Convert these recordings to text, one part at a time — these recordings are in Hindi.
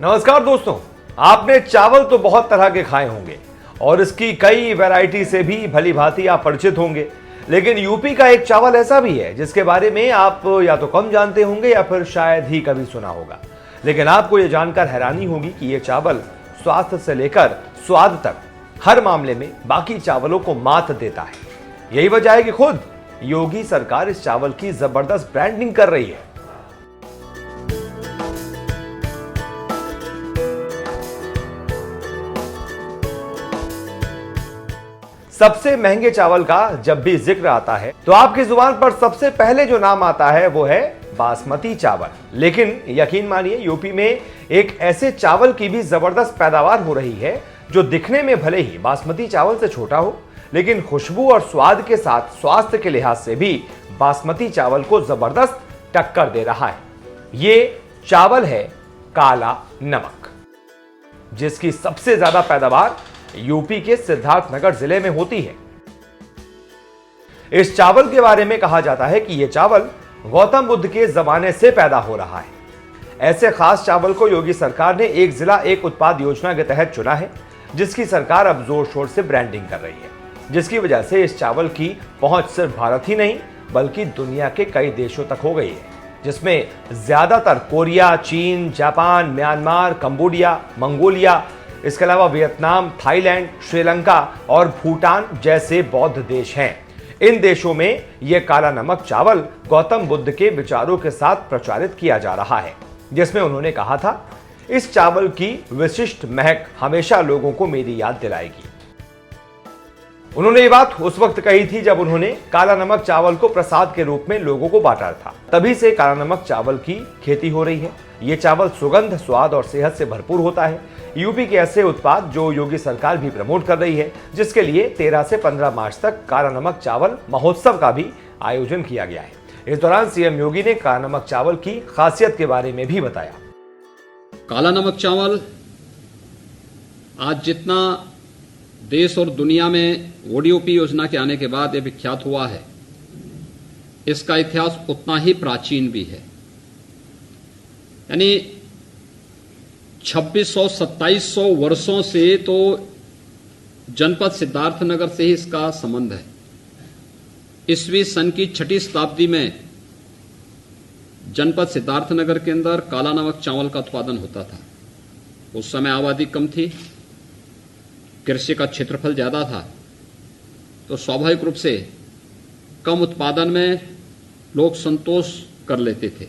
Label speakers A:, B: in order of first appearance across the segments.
A: नमस्कार दोस्तों, आपने चावल तो बहुत तरह के खाए होंगे और इसकी कई वैरायटी से भी भली भांति आप परिचित होंगे। लेकिन यूपी का एक चावल ऐसा भी है जिसके बारे में आप या तो कम जानते होंगे या फिर शायद ही कभी सुना होगा। लेकिन आपको यह जानकर हैरानी होगी कि यह चावल स्वास्थ्य से लेकर स्वाद तक हर मामले में बाकी चावलों को मात देता है। यही वजह है कि खुद योगी सरकार इस चावल की जबरदस्त ब्रांडिंग कर रही है। सबसे महंगे चावल का जब भी जिक्र आता है तो आपकी जुबान पर सबसे पहले जो नाम आता है वो है बासमती चावल। लेकिन यकीन मानिए, यूपी में एक ऐसे चावल की भी जबरदस्त पैदावार हो रही है जो दिखने में भले ही बासमती चावल से छोटा हो, लेकिन खुशबू और स्वाद के साथ स्वास्थ्य के लिहाज से भी बासमती चावल को जबरदस्त टक्कर दे रहा है। ये चावल है काला नमक, जिसकी सबसे ज्यादा पैदावार यूपी के सिद्धार्थनगर जिले में होती है। इस चावल के बारे में कहा जाता है कि यह चावल गौतम बुद्ध के जमाने से पैदा हो रहा है। ऐसे खास चावल को योगी सरकार ने एक जिला एक उत्पाद योजना के तहत चुना है, जिसकी सरकार अब जोर शोर से ब्रांडिंग कर रही है, जिसकी वजह से इस चावल की पहुंच सिर्फ भारत ही नहीं बल्कि दुनिया के कई देशों तक हो गई है, जिसमें ज्यादातर कोरिया, चीन, जापान, म्यांमार, कंबोडिया, मंगोलिया, इसके अलावा वियतनाम, थाईलैंड, श्रीलंका और भूटान जैसे बौद्ध देश हैं। इन देशों में यह काला नमक चावल गौतम बुद्ध के विचारों के साथ प्रचारित किया जा रहा है, जिसमें उन्होंने कहा था, इस चावल की विशिष्ट महक हमेशा लोगों को मेरी याद दिलाएगी। उन्होंने ये बात उस वक्त कही थी जब उन्होंने काला नमक चावल को प्रसाद के रूप में लोगों को बांटा था। तभी से काला नमक चावल की खेती हो रही है। ये चावल सुगंध, स्वाद और सेहत से भरपूर होता है। यूपी के ऐसे उत्पाद जो योगी सरकार भी प्रमोट कर रही है, जिसके लिए 13 से 15 मार्च तक काला नमक चावल महोत्सव का भी आयोजन किया गया है। इस दौरान सीएम योगी ने काला नमक चावल की खासियत के बारे में भी बताया।
B: काला नमक चावल आज जितना देश और दुनिया में ओडीओपी योजना के आने के बाद यह विख्यात हुआ है, इसका इतिहास उतना ही प्राचीन भी है। यानी 2600-2700 वर्षों से तो जनपद सिद्धार्थनगर से ही इसका संबंध है। ईस्वी सन की 6ठी शताब्दी में जनपद सिद्धार्थनगर के अंदर काला नमक चावल का उत्पादन होता था। उस समय आबादी कम थी, कृषि का क्षेत्रफल ज्यादा था, तो स्वाभाविक रूप से कम उत्पादन में लोग संतोष कर लेते थे।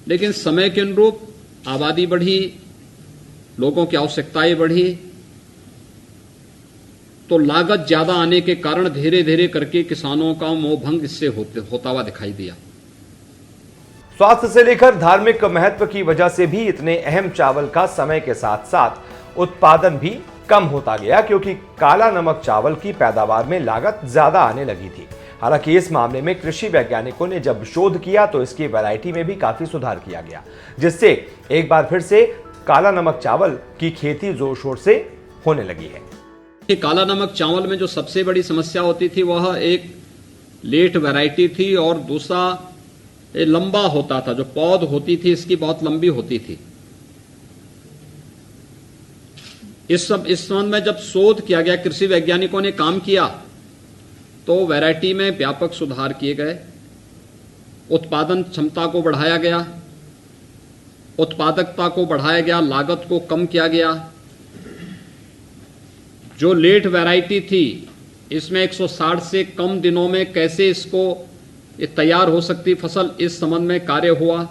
B: लेकिन समय के अनुरूप आबादी बढ़ी, लोगों की आवश्यकताएं बढ़ी, तो लागत ज्यादा आने के कारण धीरे धीरे करके किसानों का मोहभंग इससे होता हुआ दिखाई दिया।
A: स्वास्थ्य से लेकर धार्मिक महत्व की वजह से भी इतने अहम चावल का समय के साथ साथ उत्पादन भी कम होता गया, क्योंकि काला नमक चावल की पैदावार में लागत ज्यादा आने लगी थी। हालांकि इस मामले में कृषि वैज्ञानिकों ने जब शोध किया तो इसकी वैरायटी में भी काफी सुधार किया गया, जिससे एक बार फिर से काला नमक चावल की खेती जोर शोर से होने लगी है।
B: काला नमक चावल में जो सबसे बड़ी समस्या होती थी वह एक लेट वैरायटी थी और दूसरा लंबा होता था। जो पौध होती थी इसकी बहुत लंबी होती थी। इस संबंध में जब शोध किया गया, कृषि वैज्ञानिकों ने काम किया, तो वैरायटी में व्यापक सुधार किए गए, उत्पादन क्षमता को बढ़ाया गया, उत्पादकता को बढ़ाया गया, लागत को कम किया गया। जो लेट वैरायटी थी इसमें 160 से कम दिनों में कैसे इसको तैयार हो सकती फसल, इस संबंध में कार्य हुआ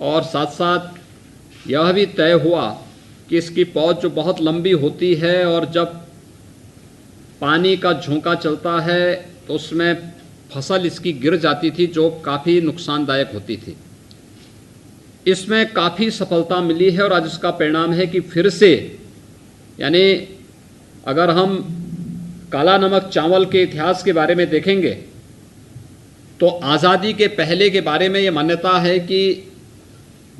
B: और साथ साथ यह भी तय हुआ कि इसकी पौध जो बहुत लंबी होती है और जब पानी का झोंका चलता है तो उसमें फसल इसकी गिर जाती थी, जो काफ़ी नुकसानदायक होती थी। इसमें काफ़ी सफलता मिली है और आज इसका परिणाम है कि फिर से, यानी अगर हम काला नमक चावल के इतिहास के बारे में देखेंगे तो आज़ादी के पहले के बारे में ये मान्यता है कि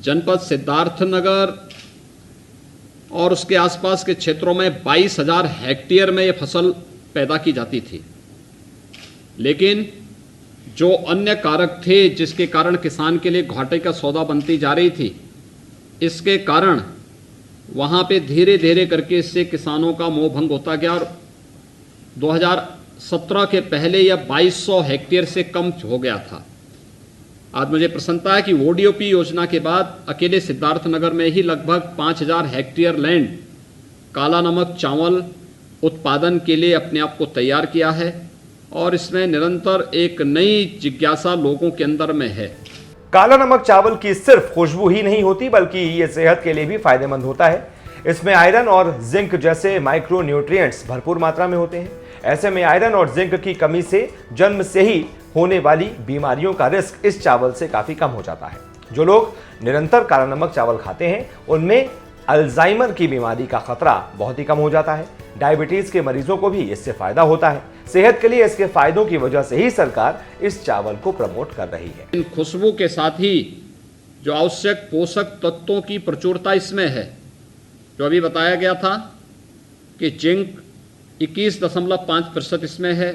B: जनपद सिद्धार्थनगर और उसके आसपास के क्षेत्रों में 22,000 हेक्टेयर में ये फसल पैदा की जाती थी। लेकिन जो अन्य कारक थे जिसके कारण किसान के लिए घाटे का सौदा बनती जा रही थी, इसके कारण वहाँ पे धीरे धीरे करके इससे किसानों का मोह भंग होता गया और 2017 के पहले यह 2200 हेक्टेयर से कम हो गया था। आज मुझे प्रसन्नता है कि ओडीओपी योजना के बाद अकेले सिद्धार्थनगर में ही लगभग 5000 हेक्टेयर लैंड काला नमक चावल उत्पादन के लिए अपने आप को तैयार किया है और इसमें निरंतर एक नई जिज्ञासा लोगों के अंदर में है।
A: काला नमक चावल की सिर्फ खुशबू ही नहीं होती बल्कि ये सेहत के लिए भी फायदेमंद होता है। इसमें आयरन और जिंक जैसे माइक्रो न्यूट्रिएंट्स भरपूर मात्रा में होते हैं। ऐसे में आयरन और जिंक की कमी से जन्म से ही होने वाली बीमारियों का रिस्क इस चावल से काफी कम हो जाता है। जो लोग निरंतर काला नमक चावल खाते हैं उनमें अल्जाइमर की बीमारी का खतरा बहुत ही कम हो जाता है। डायबिटीज के मरीजों को भी इससे फायदा होता है। सेहत के लिए इसके फायदों की वजह से ही सरकार इस चावल को प्रमोट कर रही है।
B: इन खुशबू के साथ ही जो आवश्यक पोषक तत्वों की प्रचुरता इसमें है, जो अभी बताया गया था कि जिंक 21.5% इसमें है,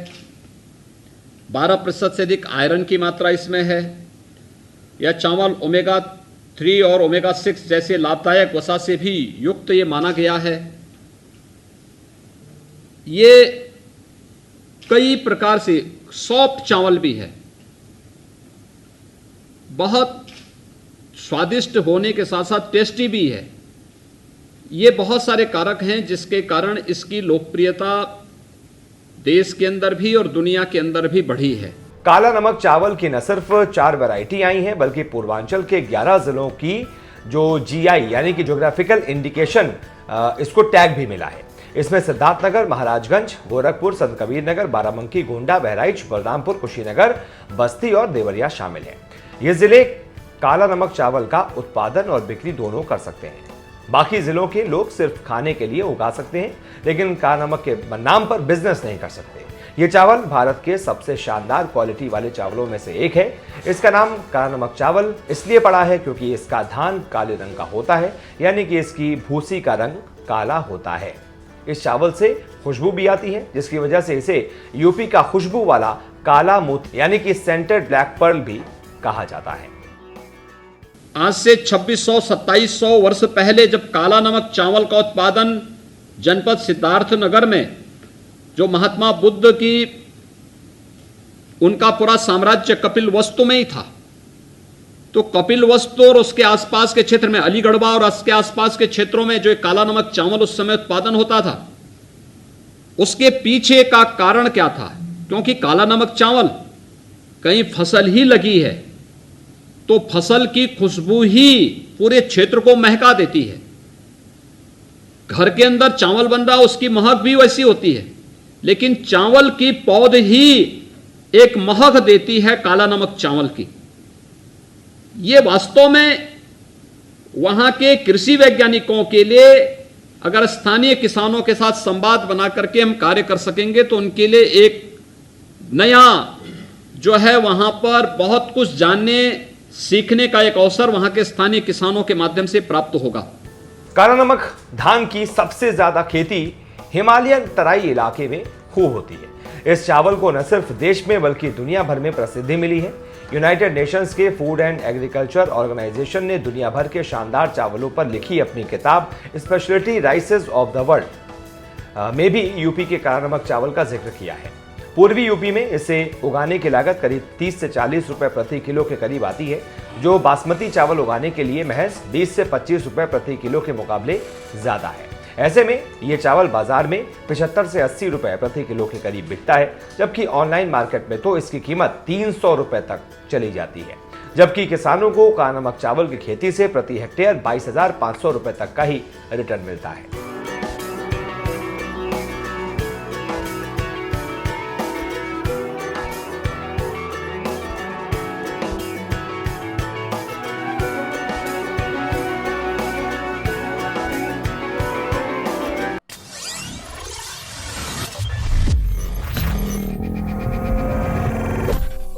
B: 12% से अधिक आयरन की मात्रा इसमें है। यह चावल ओमेगा 3 और ओमेगा 6 जैसे लाभदायक वसा से भी युक्त ये माना गया है। ये कई प्रकार से सॉफ्ट चावल भी है, बहुत स्वादिष्ट होने के साथ साथ टेस्टी भी है। ये बहुत सारे कारक हैं जिसके कारण इसकी लोकप्रियता देश के अंदर भी और दुनिया के अंदर भी बढ़ी है।
A: काला नमक चावल की न सिर्फ 4 वैरायटी आई हैं बल्कि पूर्वांचल के 11 जिलों की जो जीआई यानी कि ज्योग्राफिकल इंडिकेशन इसको टैग भी मिला है। इसमें सिद्धार्थनगर, महाराजगंज, गोरखपुर, संत कबीर नगर, बाराबंकी, गोंडा, बहराइच, बलरामपुर, कुशीनगर, बस्ती और देवरिया शामिल हैं। ये जिले काला नमक चावल का उत्पादन और बिक्री दोनों कर सकते हैं। बाकी जिलों के लोग सिर्फ खाने के लिए उगा सकते हैं लेकिन काला नमक के नाम पर बिजनेस नहीं कर सकते। ये चावल भारत के सबसे शानदार क्वालिटी वाले चावलों में से एक है। इसका नाम काला नमक चावल इसलिए पड़ा है क्योंकि इसका धान काले रंग का होता है, यानी कि इसकी भूसी का रंग काला होता है। इस चावल से खुशबू भी आती है जिसकी वजह से इसे यूपी का खुशबू वाला काला मोती यानी कि सेंटेड ब्लैक पर्ल भी कहा जाता है।
B: आज से 2600-2700 वर्ष पहले जब काला नमक चावल का उत्पादन जनपद सिद्धार्थनगर में जो महात्मा बुद्ध की उनका पूरा साम्राज्य कपिलवस्तु में ही था, तो कपिलवस्तु और उसके आसपास के क्षेत्र में अलीगढ़वा और उसके आसपास के क्षेत्रों में जो काला नमक चावल उस समय उत्पादन होता था, उसके पीछे का कारण क्या था? क्योंकि काला नमक चावल कहीं फसल ही लगी है तो फसल की खुशबू ही पूरे क्षेत्र को महका देती है। घर के अंदर चावल बन रहा उसकी महक भी वैसी होती है, लेकिन चावल की पौध ही एक महक देती है काला नमक चावल की। ये वास्तव में वहां के कृषि वैज्ञानिकों के लिए अगर स्थानीय किसानों के साथ संवाद बना करके हम कार्य कर सकेंगे तो उनके लिए एक नया जो है वहां पर बहुत कुछ जानने सीखने का एक अवसर वहां के स्थानीय किसानों के माध्यम से प्राप्त होगा।
A: काला नमक धान की सबसे ज्यादा खेती हिमालयन तराई इलाके में खूब होती है। इस चावल को न सिर्फ देश में बल्कि दुनिया भर में प्रसिद्धि मिली है। यूनाइटेड नेशंस के फूड एंड एग्रीकल्चर ऑर्गेनाइजेशन ने दुनिया भर के शानदार चावलों पर लिखी अपनी किताब स्पेशलिटी राइसेस ऑफ द वर्ल्ड में भी यूपी के काला नमक चावल का जिक्र किया है। पूर्वी यूपी में इसे उगाने की लागत करीब 30 से 40 रुपए प्रति किलो के करीब आती है, जो बासमती चावल उगाने के लिए महज 20 से 25 रुपए प्रति किलो के मुकाबले ज्यादा है। ऐसे में ये चावल बाजार में 75 से 80 रुपए प्रति किलो के करीब बिकता है, जबकि ऑनलाइन मार्केट में तो इसकी कीमत 300 रुपए तक चली जाती है। जबकि किसानों को काला नमक चावल की खेती से प्रति हेक्टेयर 22,500 रुपए तक का ही रिटर्न मिलता है।